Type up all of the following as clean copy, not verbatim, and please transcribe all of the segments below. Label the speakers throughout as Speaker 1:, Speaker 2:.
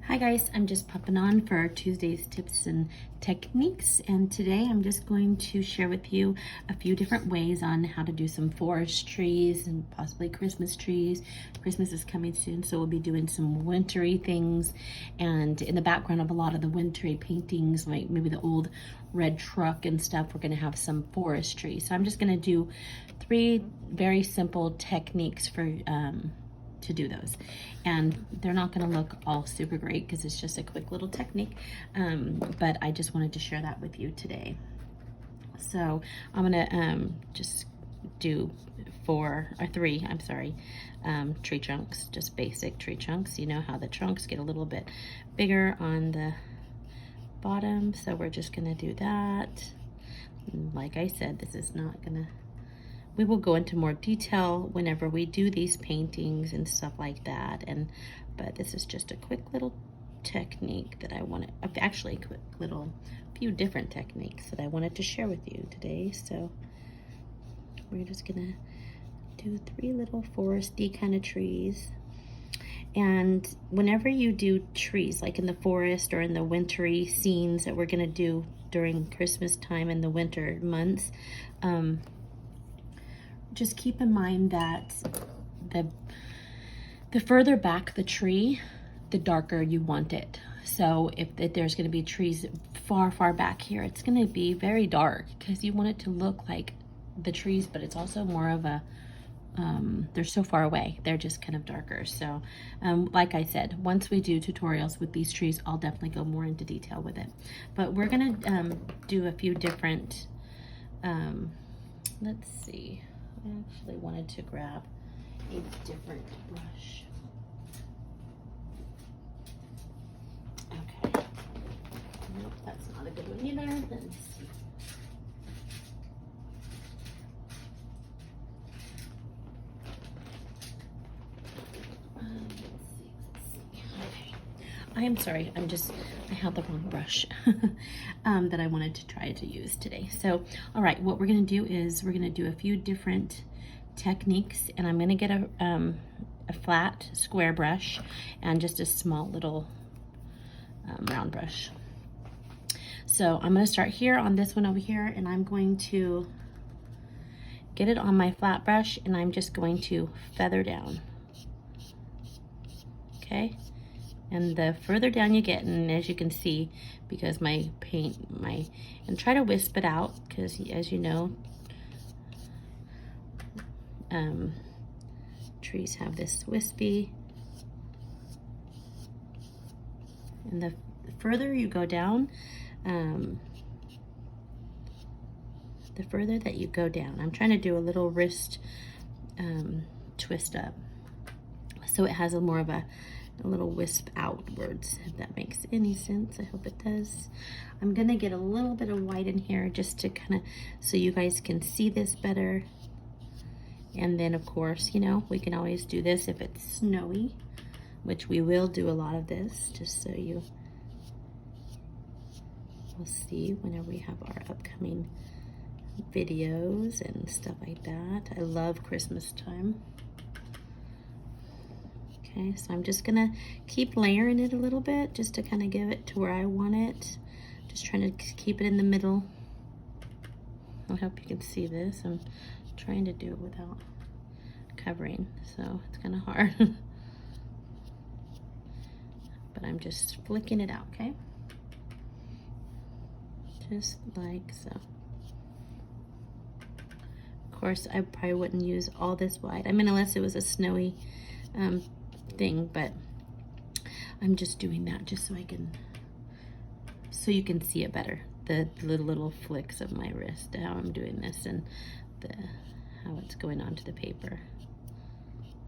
Speaker 1: Hi guys, I'm just popping on for Tuesday's tips and techniques, and today I'm just going to share with you a few different ways on how to do some forest trees and possibly Christmas trees. Christmas is coming soon, so we'll be doing some wintry things, and in the background of a lot of the wintry paintings, like maybe the old red truck and stuff, we're going to have some forest trees. So I'm just going to do 3 very simple techniques for to do those, and they're not going to look all super great because it's just a quick little technique, but I just wanted to share that with you today. So I'm going to just do 3 tree trunks, just basic tree trunks. You know how the trunks get a little bit bigger on the bottom, so we're just going to do that. Like I said, this is not going to, we will go into more detail whenever we do these paintings and stuff like that, but this is just a quick little technique that I wanted, actually a quick little few different techniques that I wanted to share with you today. So we're just gonna do 3 little foresty kind of trees. And whenever you do trees, like in the forest or in the wintry scenes that we're gonna do during Christmas time in the winter months, just keep in mind that the further back the tree, the darker you want it. So if there's going to be trees far back here, it's going to be very dark because you want it to look like the trees, but it's also more of a, they're so far away, they're just kind of darker. So like I said, once we do tutorials with these trees, I'll definitely go more into detail with it. But we're going to do a few different, let's see. I actually wanted to grab a different brush. Okay. Nope, that's not a good one either. Let me see. Let's see. Okay. I am sorry, I had the wrong brush that I wanted to try to use today. So, all right, what we're gonna do is we're gonna do a few different techniques, and I'm gonna get a flat square brush and just a small little round brush. So I'm gonna start here on this one over here, and I'm going to get it on my flat brush, and I'm just going to feather down, okay? And the further down you get, and as you can see, because my paint, and try to wisp it out, because as you know, trees have this wispy, and the further you go down, the further that you go down, I'm trying to do a little wrist twist up, so it has a more of a little wisp outwards, if that makes any sense. I hope it does. I'm gonna get a little bit of white in here just to kind of, so you guys can see this better. And then of course, you know, we can always do this if it's snowy, which we will do a lot of this, just so you will see whenever we have our upcoming videos and stuff like that. I love Christmas time. Okay, so I'm just gonna keep layering it a little bit just to kind of give it to where I want it. Just trying to keep it in the middle. I hope you can see this. I'm trying to do it without covering, so it's kind of hard. But I'm just flicking it out, okay? Just like so. Of course, I probably wouldn't use all this white. I mean, unless it was a snowy thing, but I'm just doing that just so I can, so you can see it better. The little flicks of my wrist, how I'm doing this, and how it's going onto the paper.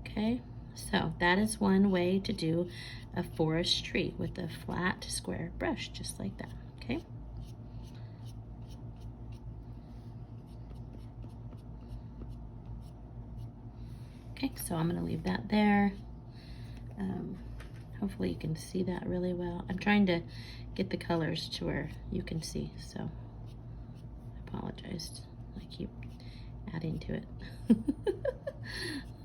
Speaker 1: Okay, so that is one way to do a forest tree with a flat square brush, just like that. Okay. Okay, so I'm gonna leave that there. Hopefully you can see that really well. I'm trying to get the colors to where you can see, so I apologize. I keep adding to it.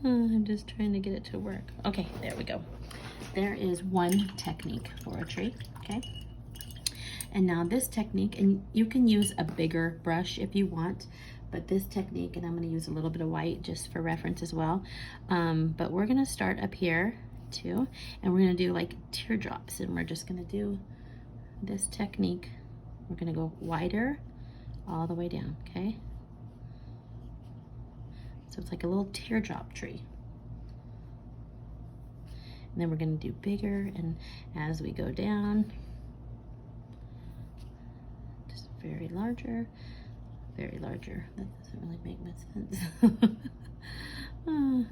Speaker 1: I'm just trying to get it to work. Okay, there we go. there is one technique for a tree, okay? And now this technique, and you can use a bigger brush if you want, but this technique, and I'm gonna use a little bit of white just for reference as well, but we're gonna start up here too, and we're gonna do like teardrops, and we're just gonna do this technique. We're gonna go wider all the way down, okay? So it's like a little teardrop tree. And then we're gonna do bigger, and as we go down, just very larger, very larger. That doesn't really make much sense.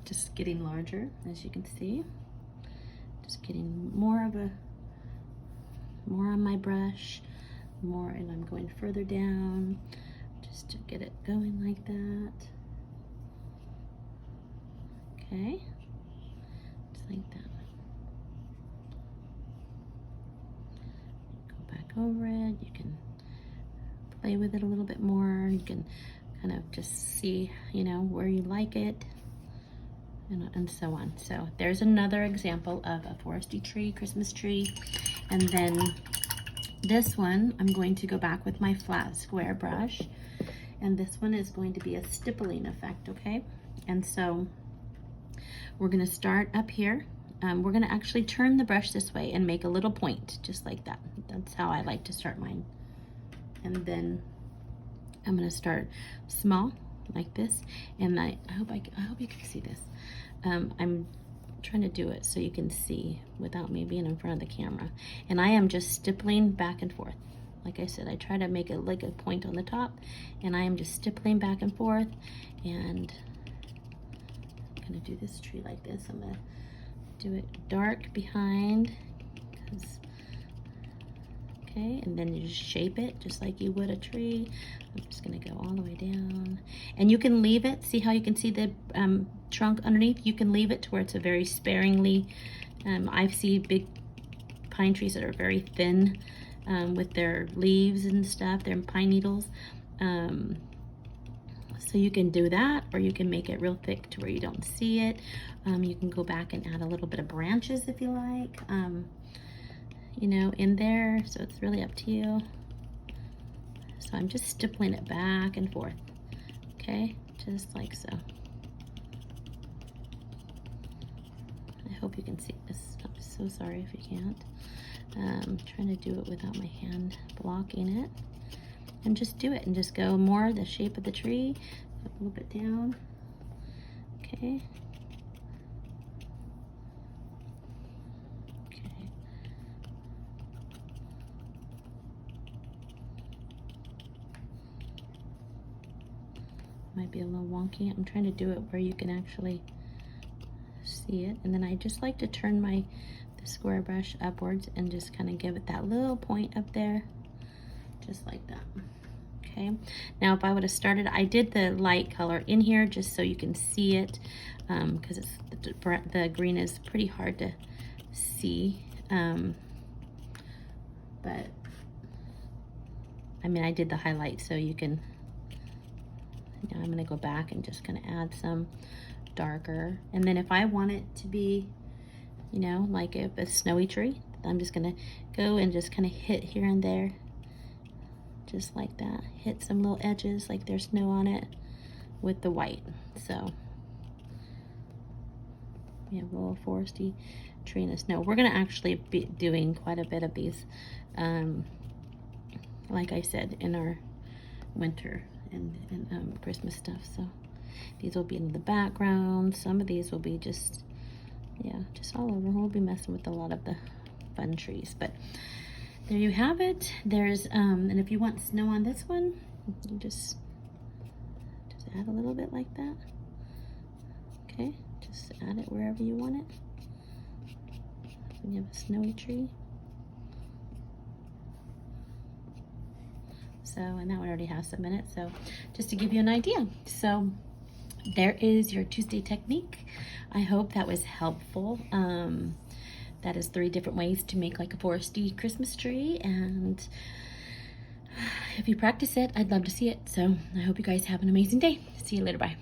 Speaker 1: Just getting larger, as you can see. Just getting more on my brush, more, and I'm going further down, just to get it going like that. Okay, just like that. Go back over it. You can play with it a little bit more. You can kind of just see, you know, where you like it, and so on. So there's another example of a foresty tree, Christmas tree. And then this one, I'm going to go back with my flat square brush, and this one is going to be a stippling effect, okay? And so we're gonna start up here. We're gonna actually turn the brush this way and make a little point, just like that. That's how I like to start mine. And then I'm gonna start small, like this. And I hope you can see this. I'm trying to do it so you can see without me being in front of the camera. And I am just stippling back and forth. Like I said, I try to make it like a point on the top, and I am just stippling back and forth. And I'm gonna do this tree like this. I'm gonna do it dark behind, okay, and then you just shape it just like you would a tree. I'm just gonna go all the way down, and you can leave it. See how you can see the trunk underneath? You can leave it to where it's a very sparingly, I've seen big pine trees that are very thin with their leaves and stuff, their pine needles. So you can do that, or you can make it real thick to where you don't see it. You can go back and add a little bit of branches if you like, you know, in there. So it's really up to you. So I'm just stippling it back and forth, okay? Just like so. I hope you can see this. I'm so sorry if you can't. I'm trying to do it without my hand blocking it. And just do it, and just go more the shape of the tree, a little bit down, okay. Okay. Might be a little wonky. I'm trying to do it where you can actually see it, and then I just like to turn the square brush upwards and just kind of give it that little point up there, just like that. Okay, now if I would have started, I did the light color in here just so you can see it, because the green is pretty hard to see, but I mean, I did the highlight so you can. Now I'm gonna go back and just gonna add some darker, and then if I want it to be, you know, like a snowy tree, I'm just gonna go and just kind of hit here and there, just like that. Hit some little edges like there's snow on it with the white. So we have a little foresty tree in the snow. We're gonna actually be doing quite a bit of these, like I said, in our winter and Christmas stuff. So these will be in the background. Some of these will be just, yeah, just all over. We'll be messing with a lot of the fun trees, but there you have it. There's and if you want snow on this one, you just add a little bit like that. Okay, just add it wherever you want it. And you have a snowy tree. So, and that one already has some in it, so just to give you an idea. So there is your Tuesday technique. I hope that was helpful. That is 3 different ways to make like a foresty Christmas tree, and if you practice it, I'd love to see it. So I hope you guys have an amazing day. See you later, bye.